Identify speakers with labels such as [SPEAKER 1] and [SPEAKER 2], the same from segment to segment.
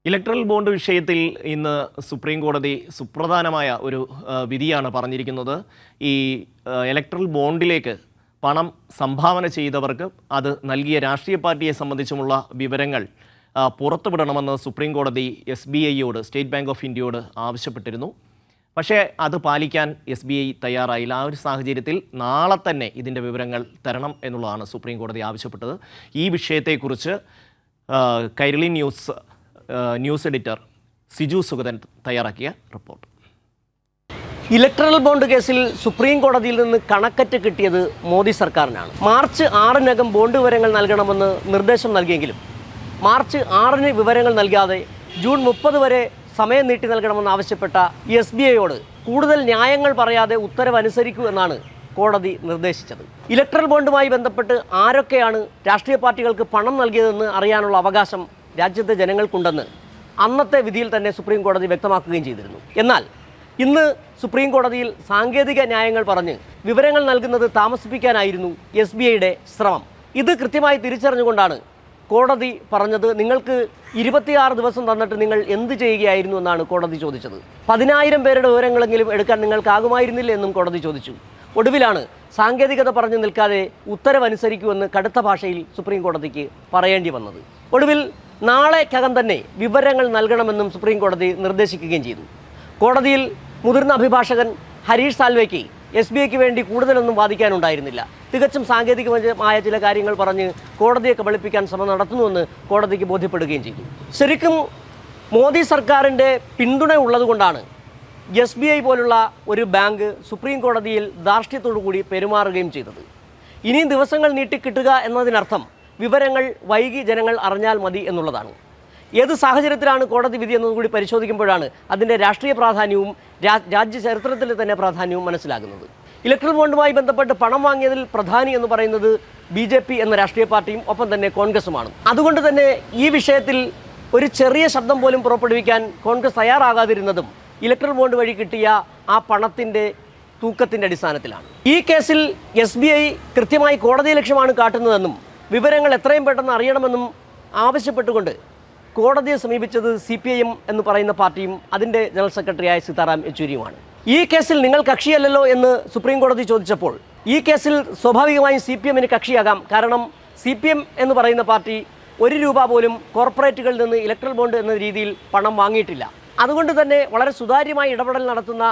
[SPEAKER 1] Electoral bond വിഷയത്തിൽ ഇന്ന് supreme കോടതി സുപ്രധാനമായ ഒരു വിധിയാണ് പറഞ്ഞിരിക്കുന്നത്. ഈ ഇലക്ട്രൽ ബോണ്ടിലേക്ക് പണം സംഭാവന ചെയ്തവർക്ക് അത് നൽകിയ രാഷ്ട്രീയ പാർട്ടിയെ സംബന്ധിച്ചുമുള്ള വിവരങ്ങൾ പുറത്തുവിടണമെന്ന് സുപ്രീം കോടതി SBIയോട്, സ്റ്റേറ്റ് ബാങ്ക് ഓഫ് ഇന്ത്യയോട് ആവശ്യപ്പെട്ടിരുന്നു. പക്ഷേ അത് പാലിക്കാൻ SBI തയ്യാറായില്ല. ആ ഒരു സാഹചര്യത്തിൽ നാളെ തന്നെ ഇതിൻ്റെ വിവരങ്ങൾ തരണം എന്നുള്ളതാണ് സുപ്രീം കോടതി ആവശ്യപ്പെട്ടത്. ഈ വിഷയത്തെക്കുറിച്ച് കൈരളി ന്യൂസ് എഡിറ്റർ സിജു സുഗതൻ തയ്യാറാക്കിയ റിപ്പോർട്ട്.
[SPEAKER 2] ഇലക്ട്രൽ ബോണ്ട് കേസിൽ സുപ്രീം കോടതിയിൽ നിന്ന് കണക്കറ്റ് കിട്ടിയത് മോദി സർക്കാരിനാണ്. മാർച്ച് 6-നകം ബോണ്ട് വിവരങ്ങൾ നൽകണമെന്ന് നിർദ്ദേശം നൽകിയെങ്കിലും മാർച്ച് 6-ന് വിവരങ്ങൾ നൽകാതെ ജൂൺ 30 വരെ സമയം നീട്ടി നൽകണമെന്ന് ആവശ്യപ്പെട്ട SBIയോട് കൂടുതൽ ന്യായങ്ങൾ പറയാതെ ഉത്തരവ് അനുസരിക്കൂ എന്നാണ് കോടതി നിർദ്ദേശിച്ചത്. ഇലക്ട്രൽ ബോണ്ടുമായി ബന്ധപ്പെട്ട് ആരൊക്കെയാണ് രാഷ്ട്രീയ പാർട്ടികൾക്ക് പണം നൽകിയതെന്ന് അറിയാനുള്ള അവകാശം രാജ്യത്തെ ജനങ്ങൾക്കുണ്ടെന്ന് അന്നത്തെ വിധിയിൽ തന്നെ സുപ്രീം കോടതി വ്യക്തമാക്കുകയും ചെയ്തിരുന്നു. എന്നാൽ ഇന്ന് സുപ്രീം കോടതിയിൽ സാങ്കേതിക ന്യായങ്ങൾ പറഞ്ഞ് വിവരങ്ങൾ നൽകുന്നത് താമസിപ്പിക്കാനായിരുന്നു SBIയുടെ ശ്രമം. ഇത് കൃത്യമായി തിരിച്ചറിഞ്ഞുകൊണ്ടാണ് കോടതി പറഞ്ഞത്, നിങ്ങൾക്ക് 26 ദിവസം തന്നിട്ട് നിങ്ങൾ എന്ത് ചെയ്യുകയായിരുന്നു എന്നാണ് കോടതി ചോദിച്ചത്. 10,000 പേരുടെ വിവരങ്ങളെങ്കിലും എടുക്കാൻ നിങ്ങൾക്കാകുമായിരുന്നില്ല എന്നും കോടതി ചോദിച്ചു. ഒടുവിലാണ് സാങ്കേതികത പറഞ്ഞു നിൽക്കാതെ ഉത്തരവനുസരിക്കുമെന്ന് കടുത്ത ഭാഷയിൽ സുപ്രീം കോടതിക്ക് പറയേണ്ടി വന്നത്. ഒടുവിൽ നാളേക്കകം തന്നെ വിവരങ്ങൾ നൽകണമെന്നും സുപ്രീം കോടതി നിർദ്ദേശിക്കുകയും ചെയ്തു. കോടതിയിൽ മുതിർന്ന അഭിഭാഷകൻ ഹരീഷ് സാൽവെയ്ക്ക് SBIക്ക് വേണ്ടി കൂടുതലൊന്നും വാദിക്കാനുണ്ടായിരുന്നില്ല. തികച്ചും സാങ്കേതികമായ ചില കാര്യങ്ങൾ പറഞ്ഞ് കോടതിയെ കബളിപ്പിക്കാൻ ശ്രമം നടത്തുന്നുവെന്ന് കോടതിക്ക് ബോധ്യപ്പെടുകയും ചെയ്തു. ശരിക്കും മോദി സർക്കാരിൻ്റെ പിന്തുണ ഉള്ളതുകൊണ്ടാണ് SBI പോലുള്ള ഒരു ബാങ്ക് സുപ്രീം കോടതിയിൽ ധാർഷ്ട്യത്തോടു കൂടി പെരുമാറുകയും ചെയ്തത്. ഇനിയും ദിവസങ്ങൾ നീട്ടിക്കിട്ടുക എന്നതിനർത്ഥം വിവരങ്ങൾ വൈകി ജനങ്ങൾ അറിഞ്ഞാൽ മതി എന്നുള്ളതാണ്. ഏത് സാഹചര്യത്തിലാണ് കോടതി വിധി എന്നതുകൂടി പരിശോധിക്കുമ്പോഴാണ് അതിൻ്റെ രാഷ്ട്രീയ പ്രാധാന്യവും രാജ്യ ചരിത്രത്തിൽ തന്നെ പ്രാധാന്യവും മനസ്സിലാകുന്നത്. ഇലക്ട്രൽ ബോണ്ടുമായി ബന്ധപ്പെട്ട് പണം വാങ്ങിയതിൽ പ്രധാനി എന്ന് പറയുന്നത് BJP എന്ന രാഷ്ട്രീയ പാർട്ടിയും ഒപ്പം തന്നെ കോൺഗ്രസുമാണ്. അതുകൊണ്ട് തന്നെ ഈ വിഷയത്തിൽ ഒരു ചെറിയ ശബ്ദം പോലും പുറപ്പെടുവിക്കാൻ കോൺഗ്രസ് തയ്യാറാകാതിരുന്നതും ഇലക്ട്രൽ ബോണ്ട് വഴി കിട്ടിയ ആ പണത്തിൻ്റെ തൂക്കത്തിൻ്റെ അടിസ്ഥാനത്തിലാണ്. ഈ കേസിൽ SBI കൃത്യമായി കോടതി ലക്ഷ്യമാണ് കാട്ടുന്നതെന്നും വിവരങ്ങൾ എത്രയും പെട്ടെന്ന് അറിയണമെന്നും ആവശ്യപ്പെട്ടുകൊണ്ട് കോടതിയെ സമീപിച്ചത് CPIM എന്ന് പറയുന്ന പാർട്ടിയും അതിൻ്റെ ജനറൽ സെക്രട്ടറിയായ സീതാറാം യെച്ചൂരിയുമാണ്. ഈ കേസിൽ നിങ്ങൾ കക്ഷിയല്ലല്ലോ എന്ന് സുപ്രീം കോടതി ചോദിച്ചപ്പോൾ ഈ കേസിൽ സ്വാഭാവികമായും CPMന് കക്ഷിയാകാം. കാരണം CPM എന്ന് പറയുന്ന പാർട്ടി 1 രൂപ പോലും കോർപ്പറേറ്റുകളിൽ നിന്ന് ഇലക്ട്രൽ ബോണ്ട് എന്ന രീതിയിൽ പണം വാങ്ങിയിട്ടില്ല. അതുകൊണ്ട് തന്നെ വളരെ സുതാര്യമായി ഇടപെടൽ നടത്തുന്ന,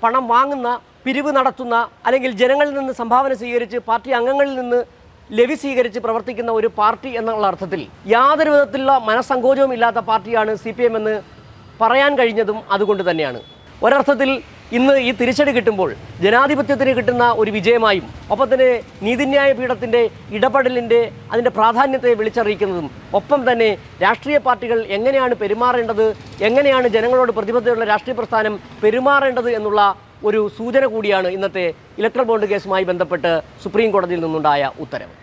[SPEAKER 2] പണം വാങ്ങുന്ന, പിരിവ് നടത്തുന്ന, അല്ലെങ്കിൽ ജനങ്ങളിൽ നിന്ന് സംഭാവന സ്വീകരിച്ച് പാർട്ടി അംഗങ്ങളിൽ നിന്ന് ലെവി സ്വീകരിച്ച് പ്രവർത്തിക്കുന്ന ഒരു പാർട്ടി എന്നുള്ള അർത്ഥത്തിൽ യാതൊരു വിധത്തിലുള്ള മനസ്സങ്കോചവും ഇല്ലാത്ത പാർട്ടിയാണ് CPM എന്ന് പറയാൻ കഴിഞ്ഞതും അതുകൊണ്ട് തന്നെയാണ്. ഒരർത്ഥത്തിൽ ഇന്ന് ഈ തിരിച്ചടി കിട്ടുമ്പോൾ ജനാധിപത്യത്തിന് കിട്ടുന്ന ഒരു വിജയമായും ഒപ്പം തന്നെ നീതിന്യായ പീഠത്തിൻ്റെ ഇടപെടലിൻ്റെ അതിൻ്റെ പ്രാധാന്യത്തെ വിളിച്ചറിയിക്കുന്നതും ഒപ്പം തന്നെ രാഷ്ട്രീയ പാർട്ടികൾ എങ്ങനെയാണ് പെരുമാറേണ്ടത്, എങ്ങനെയാണ് ജനങ്ങളോട് പ്രതിബദ്ധതയുള്ള രാഷ്ട്രീയ പ്രസ്ഥാനം പെരുമാറേണ്ടത് എന്നുള്ള ഒരു സൂചന കൂടിയാണ് ഇന്നത്തെ ഇലക്ട്രൽ ബോണ്ട് കേസുമായി ബന്ധപ്പെട്ട് സുപ്രീം കോടതിയിൽ നിന്നുണ്ടായ ഉത്തരവ്.